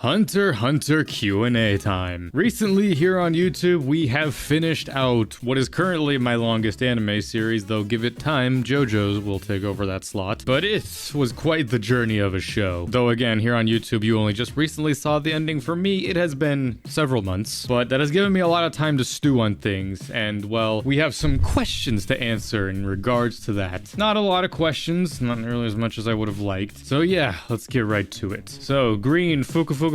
Hunter x Hunter Q&A time. Recently here on YouTube, we have finished out what is currently my longest anime series, though give it time, JoJo's will take over that slot. But it was quite the journey of a show. Though again, here on YouTube, you only just recently saw the ending. For me, it has been several months, but that has given me a lot of time to stew on things. And well, we have some questions to answer in regards to that. Not a lot of questions, not nearly as much as I would have liked. So yeah, let's get right to it. So Green Fuka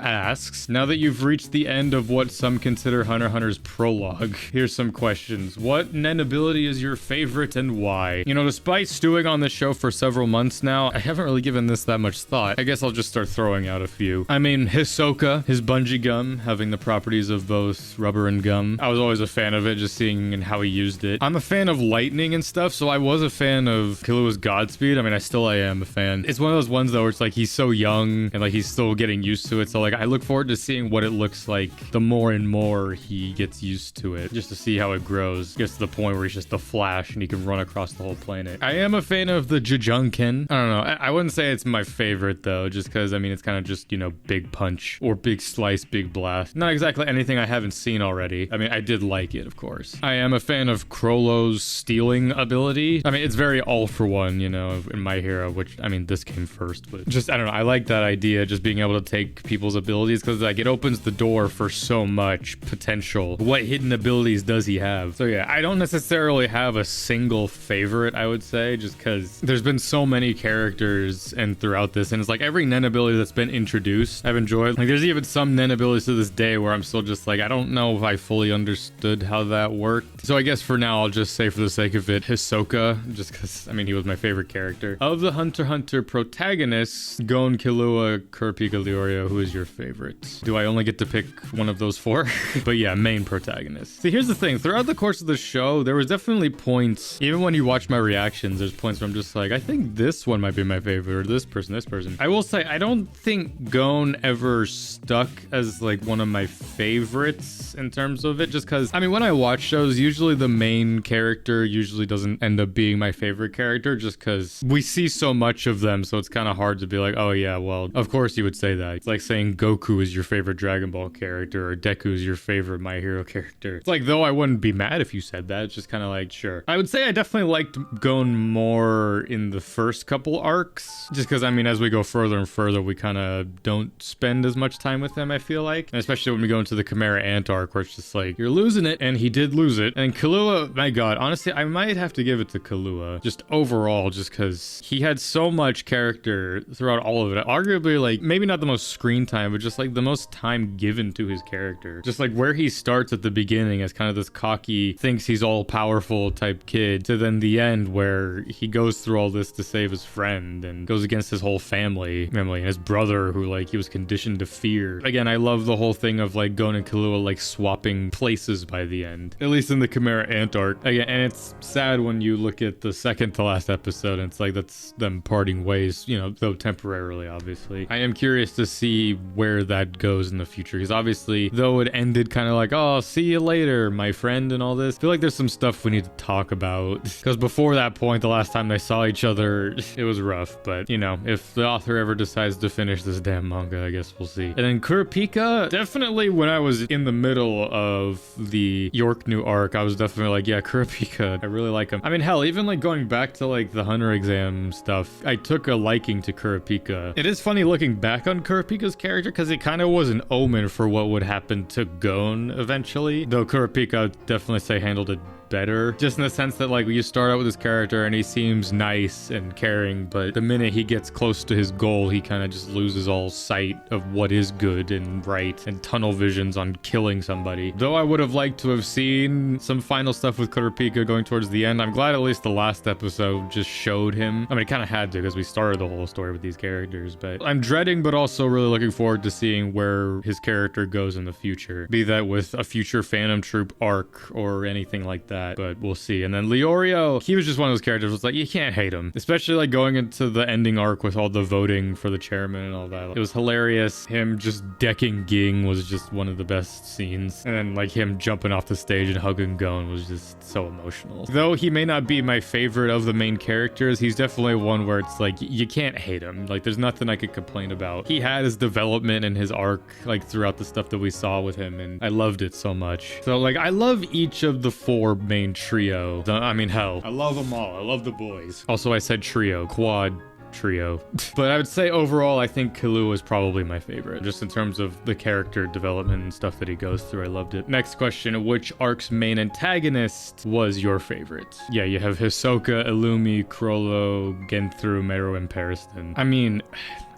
asks, now that you've reached the end of what some consider Hunter x Hunter's prologue, here's some questions. What Nen ability is your favorite and why? You know, despite stewing on this show for several months now, I haven't really given this that much thought. I guess I'll just start throwing out a few. I mean, Hisoka, his bungee gum, having the properties of both rubber and gum. I was always a fan of it, just seeing and how he used it. I'm a fan of lightning and stuff, so I was a fan of Killua's Godspeed. I mean, I am a fan. It's one of those ones though where it's like he's so young and like he's still getting used to it, so like I look forward to seeing what it looks like the more and more he gets used to it, just to see how it grows. Gets to the point where he's just the Flash and he can run across the whole planet. I am a fan of the Jujunken. I don't know, I wouldn't say it's my favorite though, just because I mean it's kind of just, you know, big punch or big slice, big blast. Not exactly anything I haven't seen already. I mean, I did like it, of course. I am a fan of Chrollo's stealing ability. I mean, it's very all for one, you know, in My Hero, which I mean this came first, but just I don't know, I like that idea, just being able to take people's abilities, because like it opens the door for so much potential. What hidden abilities does he have? So yeah, I don't necessarily have a single favorite, I would say, just because there's been so many characters and throughout this, and it's like every Nen ability that's been introduced I've enjoyed. Like there's even some Nen abilities to this day where I'm still just like, I don't know if I fully understood how that worked. So I guess for now I'll just say, for the sake of it, Hisoka, just because I mean he was my favorite character. Of the Hunter x Hunter protagonists, Gon, Killua, Kurapika, Leorio, who is your favorite? Do I only get to pick one of those four? But yeah, main protagonist. See, here's the thing. Throughout the course of the show, there was definitely points, even when you watch my reactions, there's points where I'm just like, I think this one might be my favorite, or this person. I will say, I don't think Gon ever stuck as like one of my favorites in terms of it, just because, I mean, when I watch shows, usually the main character usually doesn't end up being my favorite character, just because we see so much of them, so it's kind of hard to be like, oh yeah, well, of course you would say that. It's like saying Goku is your favorite Dragon Ball character or Deku is your favorite My Hero character. It's like, though I wouldn't be mad if you said that, it's just kind of like, sure. I would say I definitely liked Gon more in the first couple arcs, just because I mean as we go further and further we kind of don't spend as much time with him, I feel like, and especially when we go into the Chimera Ant arc where it's just like, you're losing it, and he did lose it. And Killua, my god, honestly I might have to give it to Killua, just overall, just because he had so much character throughout all of it. Arguably, like, maybe not the most screen time, but just like the most time given to his character. Just like where he starts at the beginning as kind of this cocky, thinks he's all powerful type kid, to then the end where he goes through all this to save his friend and goes against his whole family and his brother who like he was conditioned to fear. Again, I love the whole thing of like Gon and Killua like swapping places by the end, at least in the Chimera Ant arc. Again, and it's sad when you look at the second to last episode and it's like that's them parting ways, you know, though temporarily, obviously. I am curious to see where that goes in the future, because obviously, though it ended kind of like, oh, see you later, my friend, and all this, I feel like there's some stuff we need to talk about, because before that point, the last time they saw each other, it was rough. But you know, if the author ever decides to finish this damn manga, I guess we'll see. And then Kurapika, definitely when I was in the middle of the York New arc, I was definitely like, yeah, Kurapika, I really like him. I mean, hell, even like going back to like the Hunter exam stuff, I took a liking to Kurapika. It is funny looking back on Kurapika's character, because it kind of was an omen for what would happen to Gon eventually, though Kurapika, I'd definitely say, handled it better, just in the sense that like you start out with this character and he seems nice and caring, but the minute he gets close to his goal, he kind of just loses all sight of what is good and right, and tunnel visions on killing somebody. Though I would have liked to have seen some final stuff with Kurapika going towards the end, I'm glad at least the last episode just showed him. I mean, it kind of had to, because we started the whole story with these characters, but I'm dreading but also really looking forward to seeing where his character goes in the future, be that with a future Phantom Troop arc or anything like that. that, but we'll see. And then Leorio, he was just one of those characters. It's like, you can't hate him, especially like going into the ending arc with all the voting for the chairman and all that. It was hilarious. Him just decking Ging was just one of the best scenes. And then like him jumping off the stage and hugging Gon was just so emotional. Though he may not be my favorite of the main characters, he's definitely one where it's like, you can't hate him. Like there's nothing I could complain about. He had his development and his arc like throughout the stuff that we saw with him, and I loved it so much. So like I love each of the 4 main trio. I mean, hell, I love them all. I love the boys. Also, I said trio, quad trio. But I would say overall, I think Killua is probably my favorite, just in terms of the character development and stuff that he goes through. I loved it. Next question, which arc's main antagonist was your favorite? Yeah, you have Hisoka, Illumi, Chrollo, Genthru, Meru, and Pariston. I mean,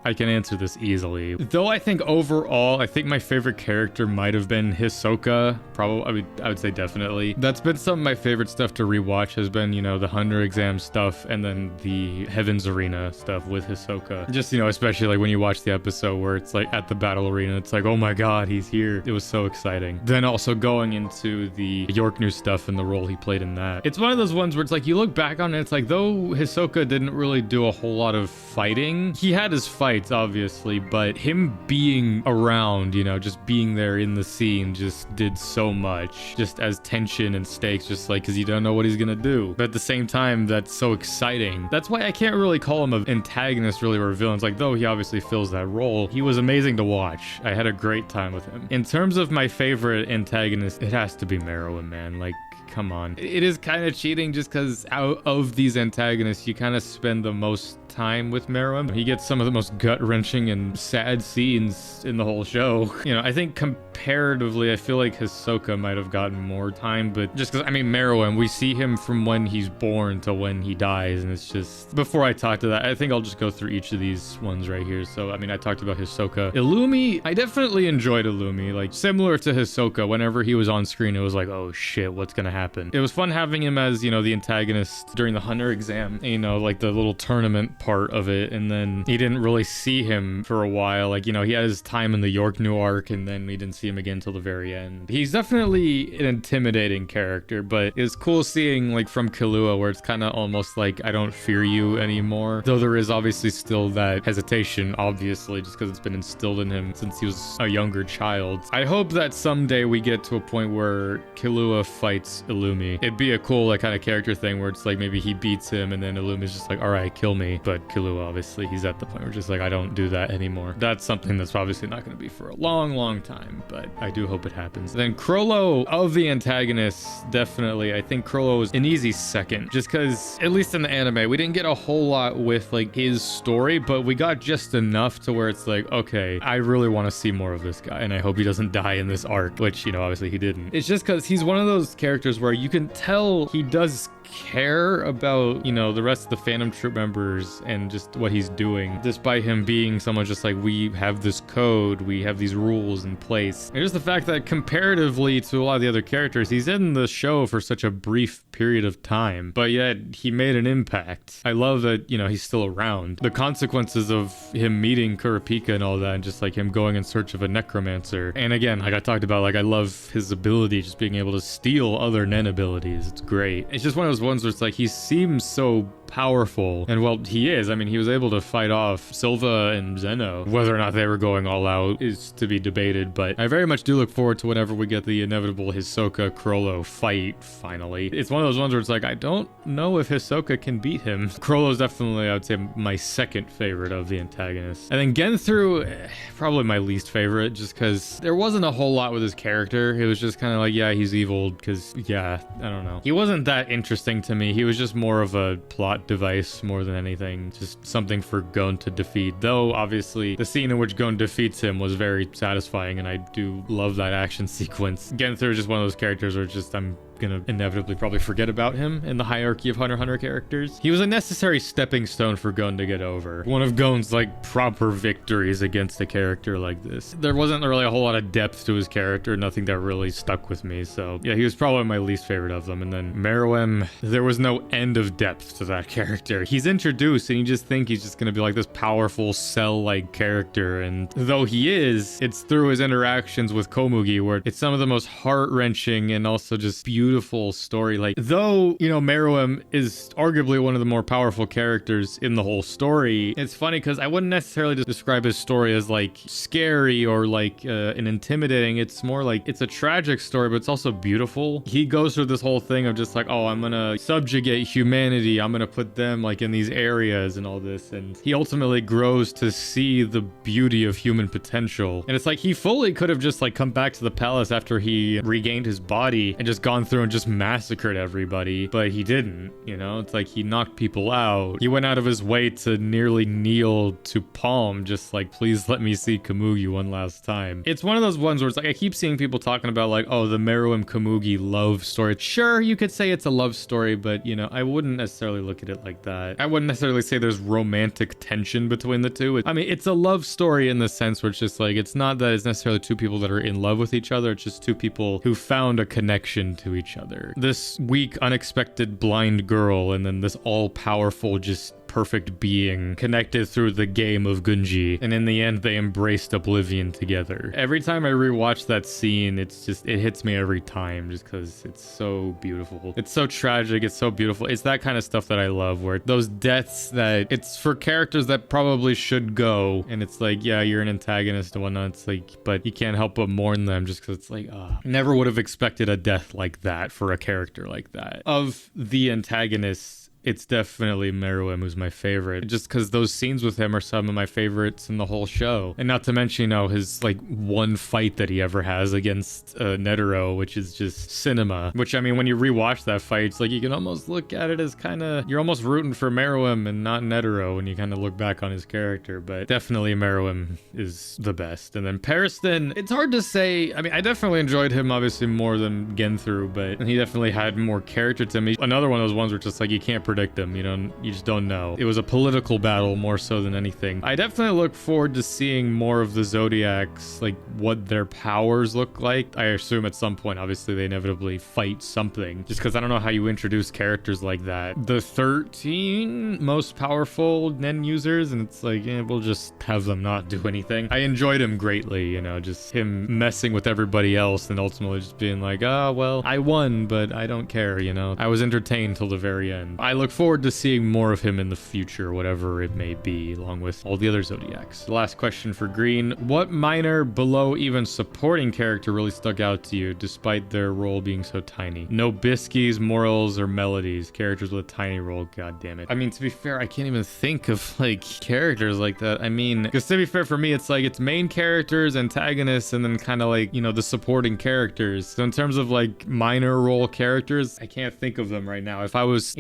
I can answer this easily. Though I think overall, I think my favorite character might have been Hisoka. Probably, I would say definitely. That's been some of my favorite stuff to rewatch, has been, you know, the Hunter exam stuff and then the Heaven's Arena stuff with Hisoka. Just, you know, especially like when you watch the episode where it's like at the battle arena, it's like, oh my god, he's here. It was so exciting. Then also going into the Yorknu stuff and the role he played in that. It's one of those ones where it's like, you look back on it, it's like, though Hisoka didn't really do a whole lot of fighting, he had his fights, obviously, but him being around, you know, just being there in the scene just did so much, just as tension and stakes, just like, because you don't know what he's gonna do. But at the same time, that's so exciting. That's why I can't really call him an antagonist, really, or a villain. It's like, though he obviously fills that role, he was amazing to watch. I had a great time with him. In terms of my favorite antagonist, it has to be Meruem, man. Like, come on. It is kind of cheating just because out of these antagonists, you kind of spend the most time with Meruem. He gets some of the most gut-wrenching and sad scenes in the whole show. You know, I think comparatively, I feel like Hisoka might have gotten more time, but just because, I mean, Meruem, we see him from when he's born to when he dies, and it's just, before I talk to that, I think I'll just go through each of these ones right here. So, I mean, I talked about Hisoka. Illumi, I definitely enjoyed Illumi, like, similar to Hisoka, whenever he was on screen, it was like, oh shit, what's gonna happen? It was fun having him as, you know, the antagonist during the Hunter exam, you know, like the little tournament part of it, and then you didn't really see him for a while. Like, you know, he had his time in the Yorknu arc, and then we didn't see him again till the very end. He's definitely an intimidating character, but it's cool seeing, like, from Killua, where it's kind of almost like, I don't fear you anymore. Though there is obviously still that hesitation, obviously, just because it's been instilled in him since he was a younger child. I hope that someday we get to a point where Killua fights Illumi. It'd be a cool, like, kind of character thing where it's like, maybe he beats him, and then Illumi's just like, all right, kill me. But Killua, obviously, he's at the point where just like, I don't do that anymore. That's something that's obviously not going to be for a long, long time, but I do hope it happens. Then Chrollo, of the antagonists, definitely, I think Chrollo was an easy second, just because, at least in the anime, we didn't get a whole lot with like his story, but we got just enough to where it's like, okay, I really want to see more of this guy, and I hope he doesn't die in this arc, which, you know, obviously he didn't. It's just because he's one of those characters where you can tell he does care about, you know, the rest of the Phantom Troop members and just what he's doing, despite him being someone just like, we have this code, we have these rules in place. And just the fact that comparatively to a lot of the other characters, he's in the show for such a brief period of time, but yet he made an impact. I love that, you know, he's still around. The consequences of him meeting Kurapika and all that, and just like him going in search of a necromancer. And again, like I talked about, like, I love his ability, just being able to steal other Nen abilities. It's great. It's just one of those ones where it's like, he seems so powerful, and well, he is. I mean, he was able to fight off Silva and Zeno. Whether or not they were going all out is to be debated, but I very much do look forward to whenever we get the inevitable Hisoka Chrollo fight finally. It's one of those ones where it's like, I don't know if Hisoka can beat him. Chrollo is definitely, I would say, my second favorite of the antagonists. And then Genthru, probably my least favorite, just because there wasn't a whole lot with his character. It was just kind of like, yeah, he's evil, because, yeah, I don't know. He wasn't that interesting to me. He was just more of a plot device more than anything, just something for Gon to defeat. Though obviously the scene in which Gon defeats him was very satisfying, and I do love that action sequence. Genthru is just one of those characters where just I'm gonna inevitably probably forget about him in the hierarchy of Hunter x Hunter characters. He was a necessary stepping stone for Gon to get over. One of Gon's like proper victories against a character like this. There wasn't really a whole lot of depth to his character, nothing that really stuck with me. So yeah, he was probably my least favorite of them. And then Meruem, there was no end of depth to that character. He's introduced and you just think he's just gonna be like this powerful cell-like character, and though he is, it's through his interactions with Komugi where it's some of the most heart-wrenching and also just beautiful beautiful story. Like, though, you know, Meruem is arguably one of the more powerful characters in the whole story, it's funny because I wouldn't necessarily describe his story as like scary or like an intimidating. It's more like it's a tragic story, but it's also beautiful. He goes through this whole thing of just like, oh, I'm gonna subjugate humanity. I'm gonna put them like in these areas and all this. And he ultimately grows to see the beauty of human potential. And it's like he fully could have just like come back to the palace after he regained his body and just gone through and just massacred everybody, but he didn't. You know, it's like he knocked people out. He went out of his way to nearly kneel to Palm, just like, please let me see Komugi one last time. It's one of those ones where it's like I keep seeing people talking about like, oh, the Meruem Komugi love story. Sure, you could say it's a love story, but you know, I wouldn't necessarily look at it like that. I wouldn't necessarily say there's romantic tension between the two. I mean, it's a love story in the sense where it's just like, it's not that it's necessarily two people that are in love with each other. It's just two people who found a connection to each other. This weak, unexpected blind girl, and then this all-powerful, just perfect being connected through the game of Gunji, and in the end they embraced oblivion together. Every time I rewatch that scene, it's just, it hits me every time just because it's so beautiful. It's so tragic, it's so beautiful. It's that kind of stuff that I love, where those deaths that it's for characters that probably should go, and it's like, yeah, you're an antagonist and whatnot, it's like, but you can't help but mourn them just because it's like, never would have expected a death like that for a character like that. Of the antagonists, it's definitely Meruem who's my favorite, just because those scenes with him are some of my favorites in the whole show. And not to mention, you know, his like one fight that he ever has against Netero, which is just cinema. Which, I mean, when you rewatch that fight, it's like you can almost look at it as kind of, you're almost rooting for Meruem and not Netero when you kind of look back on his character. But definitely Meruem is the best. And then Pariston, it's hard to say. I mean, I definitely enjoyed him obviously more than Genthru, but he definitely had more character to me. Another one of those ones where it's just like you can't predict them, you just don't know. It was a political battle more so than anything. I definitely look forward to seeing more of the Zodiacs, like what their powers look like. I assume at some point obviously they inevitably fight something, just because I don't know how you introduce characters like that. The 13 most powerful Nen users, and it's like, we'll just have them not do anything. I enjoyed him greatly, you know, just him messing with everybody else and ultimately just being like, oh well, I won, but I don't care, you know. I was entertained till the very end. I look forward to seeing more of him in the future, whatever it may be, along with all the other Zodiacs. The last question for Green: what minor, below even supporting character really stuck out to you, despite their role being so tiny? No Biskies, Morals, or Melodies. Characters with a tiny role, god damn it. I mean, to be fair, I can't even think of, like, characters like that. I mean, because to be fair, for me, it's like, it's main characters, antagonists, and then kind of like, you know, the supporting characters. So in terms of, like, minor role characters, I can't think of them right now. If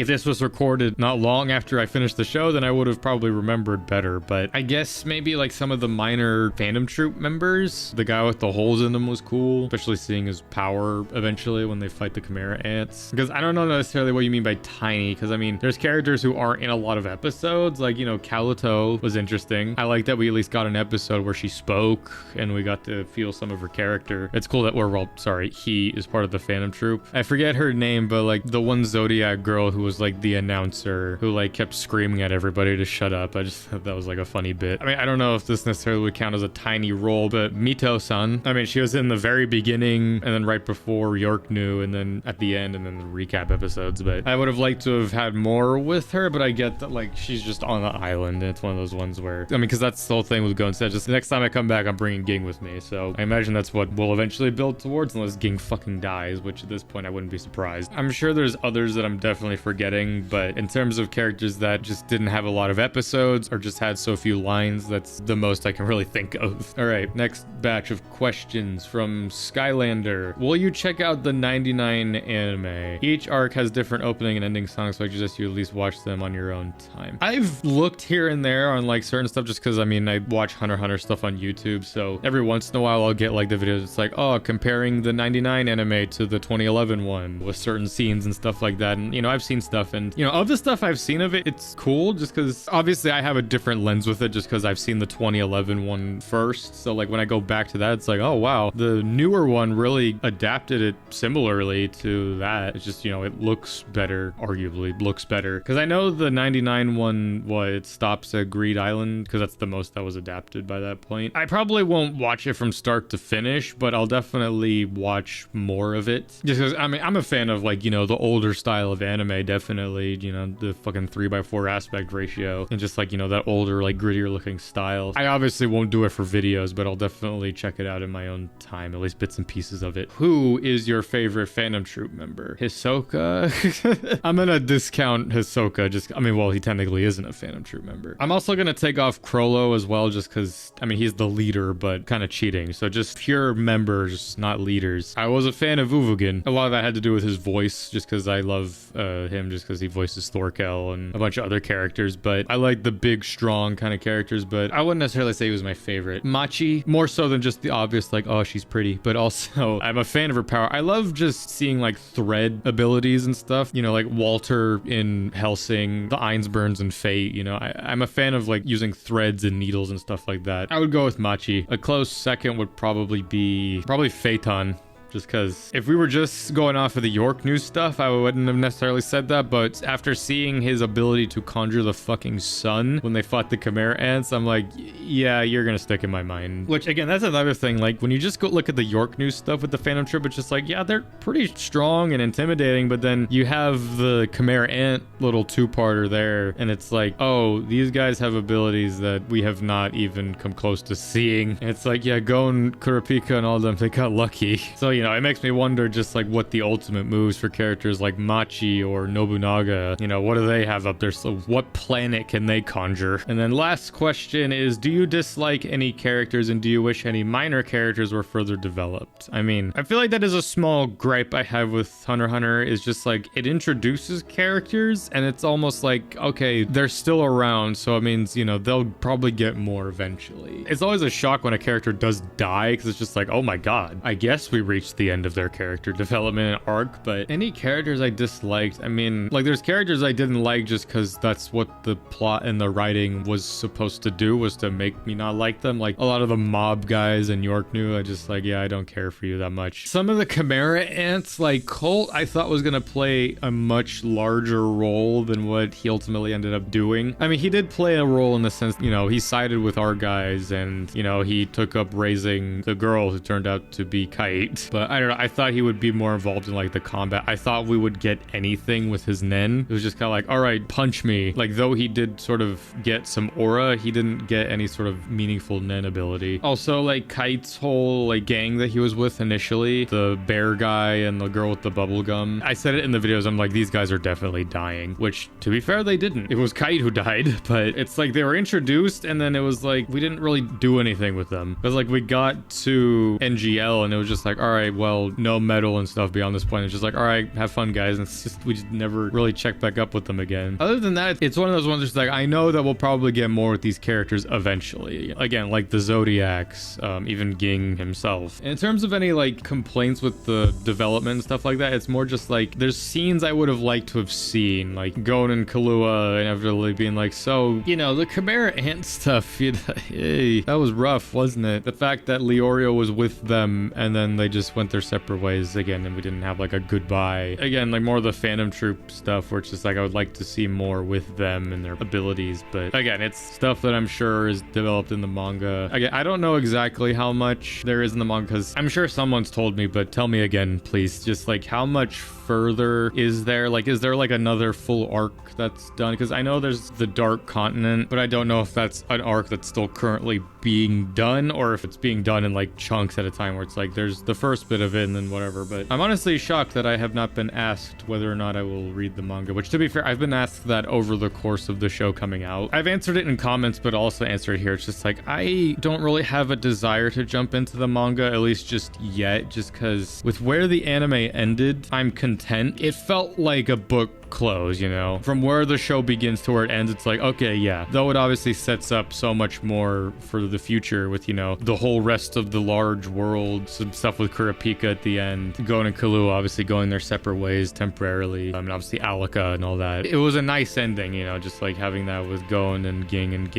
this was recorded not long after I finished the show, then I would have probably remembered better. But I guess maybe like some of the minor Phantom Troop members. The guy with the holes in them was cool, especially seeing his power eventually when they fight the Chimera Ants. Because I don't know necessarily what you mean by tiny, because I mean, there's characters who aren't in a lot of episodes, like, you know, Kaluto was interesting. I like that we at least got an episode where she spoke and we got to feel some of her character. It's cool that he is part of the Phantom Troop. I forget her name, but like the one Zodiac girl who was like the announcer who like kept screaming at everybody to shut up. I just thought that was like a funny bit. I mean, I don't know if this necessarily would count as a tiny role, but Mito-san, I mean, she was in the very beginning and then right before York knew, and then at the end, and then the recap episodes. But I would have liked to have had more with her, but I get that like she's just on the island, and it's one of those ones where, I mean, because that's the whole thing with Gon said, just the next time I come back, I'm bringing Ging with me. So I imagine that's what we'll eventually build towards, unless Ging fucking dies, which at this point I wouldn't be surprised. I'm sure there's others that I'm definitely forgetting, but in terms of characters that just didn't have a lot of episodes or just had so few lines, that's the most I can really think of. All right, next batch of questions from Skylander. Will you check out the 99 anime? Each arc has different opening and ending songs, so I suggest you at least watch them on your own time. I've looked here and there on like certain stuff just because, I mean, I watch Hunter x Hunter stuff on YouTube, so every once in a while I'll get like the videos. It's like, oh, comparing the 99 anime to the 2011 one with certain scenes and stuff like that. And, you know, I've seen stuff, and You know, of the stuff I've seen of it, it's cool just because obviously I have a different lens with it just because I've seen the 2011 one first. So like when I go back to that, it's like, oh wow, the newer one really adapted it similarly to that. It's just, you know, it looks better, arguably looks better. Because I know the 99 one, it stops at Greed Island because that's the most that was adapted by that point. I probably won't watch it from start to finish, but I'll definitely watch more of it. Just because, I mean, I'm a fan of like, you know, the older style of anime, definitely, you know, the fucking 3:4 aspect ratio and just like, you know, that older, like grittier looking style. I obviously won't do it for videos, but I'll definitely check it out in my own time, at least bits and pieces of it. Who is your favorite Phantom Troop member? Hisoka? I'm gonna discount Hisoka just, I mean, well, he technically isn't a Phantom Troop member. I'm also gonna take off Chrollo as well, just because, I mean, he's the leader, but kind of cheating. So just pure members, not leaders. I was a fan of Uvogin. A lot of that had to do with his voice, just because I love him, just because he voices Thorkel and a bunch of other characters. But I like the big, strong kind of characters, but I wouldn't necessarily say he was my favorite. Machi, more so than just the obvious, like, oh, she's pretty, but also I'm a fan of her power. I love just seeing like thread abilities and stuff, you know, like Walter in Hellsing, the Einsburns and Fate, you know, I'm a fan of like using threads and needles and stuff like that. I would go with Machi. A close second would probably be Phaeton. Just because if we were just going off of the York news stuff, I wouldn't have necessarily said that. But after seeing his ability to conjure the fucking sun when they fought the Chimera Ants, I'm like, yeah, you're going to stick in my mind. Which, again, that's another thing. Like, when you just go look at the York news stuff with the Phantom Troop, it's just like, yeah, they're pretty strong and intimidating. But then you have the Chimera Ant little two-parter there. And it's like, oh, these guys have abilities that we have not even come close to seeing. And it's like, yeah, Gon, Kurapika, and all of them, they got lucky. So, you know, it makes me wonder just like what the ultimate moves for characters like Machi or Nobunaga, you know, what do they have up there? So what planet can they conjure? And then last question is, do you dislike any characters and do you wish any minor characters were further developed? I mean, I feel like that is a small gripe I have with Hunter x Hunter, is just like it introduces characters and it's almost like, okay, they're still around, so it means, you know, they'll probably get more eventually. It's always a shock when a character does die because it's just like, oh my god, I guess we reached the end of their character development arc. But any characters I disliked, I mean, like there's characters I didn't like just because that's what the plot and the writing was supposed to do, was to make me not like them. Like a lot of the mob guys in York New, I just like, yeah, I don't care for you that much. Some of the Chimera Ants, like Colt, I thought was gonna play a much larger role than what he ultimately ended up doing. I mean, he did play a role in the sense, you know, he sided with our guys and, you know, he took up raising the girl who turned out to be Kite. But I don't know, I thought he would be more involved in like the combat. I thought we would get anything with his Nen. It was just kind of like, all right, punch me. Like, though he did sort of get some aura, he didn't get any sort of meaningful Nen ability. Also, like Kite's whole like gang that he was with initially, the bear guy and the girl with the bubble gum, I said it in the videos, I'm like, these guys are definitely dying, which to be fair, they didn't. It was Kite who died, but it's like they were introduced and then it was like we didn't really do anything with them. Because like we got to NGL and it was just like, all right, well, no metal and stuff beyond this point. It's just like, all right, have fun, guys. And it's just, we just never really checked back up with them again. Other than that, it's one of those ones that's like, I know that we'll probably get more with these characters eventually. Again, like the Zodiacs, even Ging himself. In terms of any like complaints with the development and stuff like that, it's more just like there's scenes I would have liked to have seen, like Gon and Kahlua inevitably being like, so, you know, the Chimera Ant stuff, hey, that was rough, wasn't it? The fact that Leorio was with them and then they just went their separate ways again and we didn't have like a goodbye. Again, like more of the Phantom Troop stuff where it's just like I would like to see more with them and their abilities. But again, it's stuff that I'm sure is developed in the manga. Again, I don't know exactly how much there is in the manga because I'm sure someone's told me, but tell me again, please. Just like how much further is there? Like, is there like another full arc that's done? Because I know there's the Dark Continent, but I don't know if that's an arc that's still currently being done or if it's being done in like chunks at a time where it's like there's the first bit of it and then whatever. But I'm honestly shocked that I have not been asked whether or not I will read the manga, which to be fair, I've been asked that over the course of the show coming out. I've answered it in comments, but also answered it here. It's just like I don't really have a desire to jump into the manga, at least just yet, just because with where the anime ended, I'm content. It felt like a book close, you know? From where the show begins to where it ends, it's like, okay, yeah. Though it obviously sets up so much more for the future with, you know, the whole rest of the large world, some stuff with Kurapika at the end, Gon and Killua obviously going their separate ways temporarily, and obviously Alaka and all that. It was a nice ending, you know, just like having that with Gon and Ging and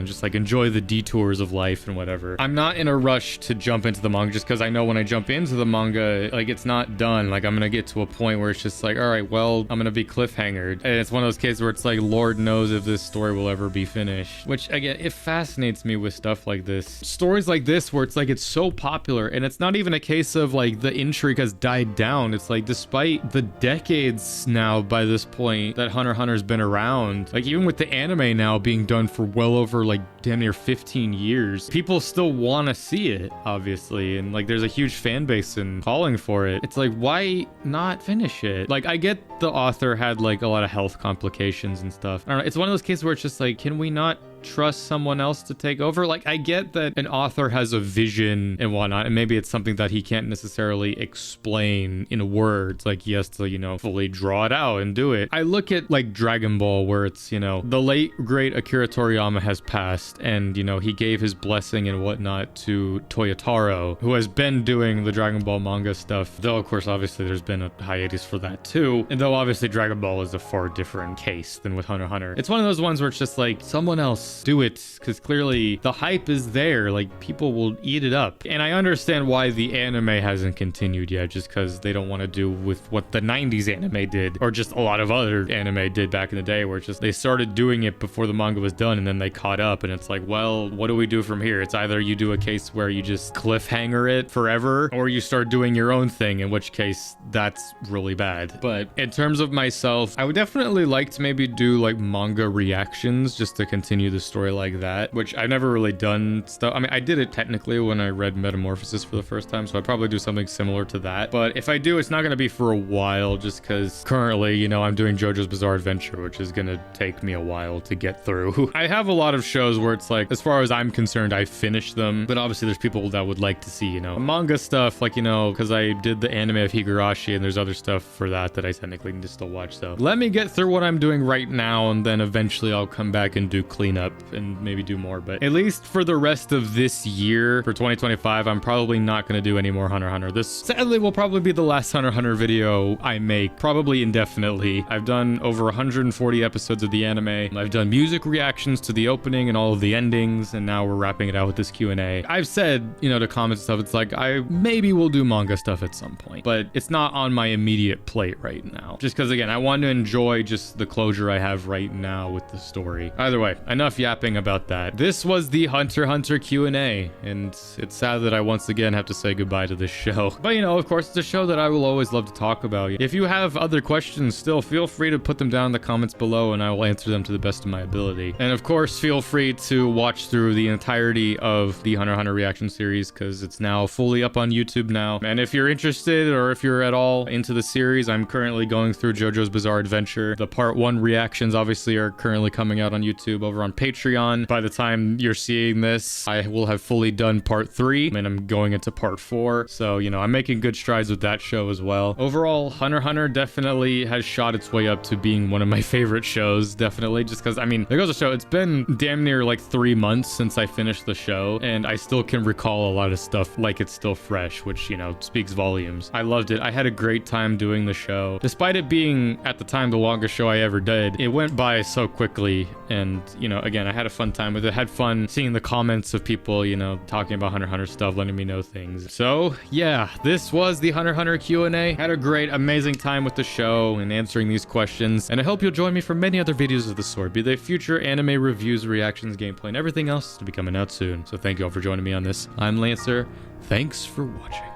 just like enjoy the detours of life and whatever. I'm not in a rush to jump into the manga just because I know when I jump into the manga, like it's not done. Like I'm gonna get to a point where it's just like, all right, well, I'm gonna be cliffhangered. And it's one of those cases where it's like, Lord knows if this story will ever be finished. Which again, it fascinates me with stuff like this. Stories like this where it's like it's so popular and it's not even a case of like the intrigue has died down. It's like despite the decades now by this point that Hunter x Hunter's been around, like even with the anime now being done for well over like damn near 15 years, people still want to see it, obviously, and like there's a huge fan base and calling for it. It's like, why not finish it? Like I get the author had like a lot of health complications and stuff. I don't know, it's one of those cases where it's just like, can we not trust someone else to take over? Like I get that an author has a vision and whatnot, and maybe it's something that he can't necessarily explain in words, like he has to, you know, fully draw it out and do it. I look at like Dragon Ball where it's, you know, the late great Akira Toriyama has passed and, you know, he gave his blessing and whatnot to Toyotaro, who has been doing the Dragon Ball manga stuff, though of course obviously there's been a hiatus for that too, and though obviously Dragon Ball is a far different case than with Hunter x Hunter. It's one of those ones where it's just like, someone else do it, because clearly the hype is there, like people will eat it up. And I understand why the anime hasn't continued yet, just because they don't want to do with what the 90s anime did, or just a lot of other anime did back in the day, where it's just they started doing it before the manga was done and then they caught up, and it's like, well, what do we do from here? It's either you do a case where you just cliffhanger it forever, or you start doing your own thing, in which case that's really bad. But in terms of myself, I would definitely like to maybe do like manga reactions just to continue the story like that, which I've never really done stuff. I mean, I did it technically when I read Metamorphosis for the first time, so I'd probably do something similar to that. But if I do, it's not going to be for a while, just because currently, you know, I'm doing JoJo's Bizarre Adventure, which is going to take me a while to get through. I have a lot of shows where it's like, as far as I'm concerned, I finished them, but obviously there's people that would like to see, you know, manga stuff, like, you know, because I did the anime of Higurashi, and there's other stuff for that I technically need to still watch. So let me get through what I'm doing right now, and then eventually I'll come back and do cleanup and maybe do more. But at least for the rest of this year, for 2025, I'm probably not going to do any more Hunter x Hunter. This sadly will probably be the last Hunter x Hunter video I make, probably indefinitely. I've done over 140 episodes of the anime. I've done music reactions to the opening and all of the endings, and now we're wrapping it out with this Q&A. I've said, you know, to comments and stuff, it's like, I maybe will do manga stuff at some point, but it's not on my immediate plate right now. Just because, again, I want to enjoy just the closure I have right now with the story. Either way, enough yapping about that. This was the Hunter x Hunter Q&A, and it's sad that I once again have to say goodbye to this show. But, you know, of course, it's a show that I will always love to talk about. If you have other questions still, feel free to put them down in the comments below, and I will answer them to the best of my ability. And of course, feel free to watch through the entirety of the Hunter x Hunter reaction series, because it's now fully up on YouTube now. And if you're interested, or if you're at all into the series, I'm currently going through JoJo's Bizarre Adventure. The part 1 reactions obviously are currently coming out on YouTube over on Patreon. By the time you're seeing this, I will have fully done part 3, and I'm going into part 4. So, you know, I'm making good strides with that show as well. Overall, Hunter x Hunter definitely has shot its way up to being one of my favorite shows, definitely, just because, I mean, there goes to show, it's been damn near like 3 months since I finished the show, and I still can recall a lot of stuff like it's still fresh, which, you know, speaks volumes. I loved it. I had a great time doing the show. Despite it being, at the time, the longest show I ever did, it went by so quickly, and, you know, again, I had a fun time with it. I had fun seeing the comments of people, you know, talking about Hunter x Hunter stuff, letting me know things. So, yeah, this was the Hunter x Hunter Q&A. Had a great, amazing time with the show and answering these questions, and I hope you'll join me for many other videos of the sort, be they future anime reviews, reactions, gameplay, and everything else to be coming out soon. So thank you all for joining me on this. I'm Lancer. Thanks for watching.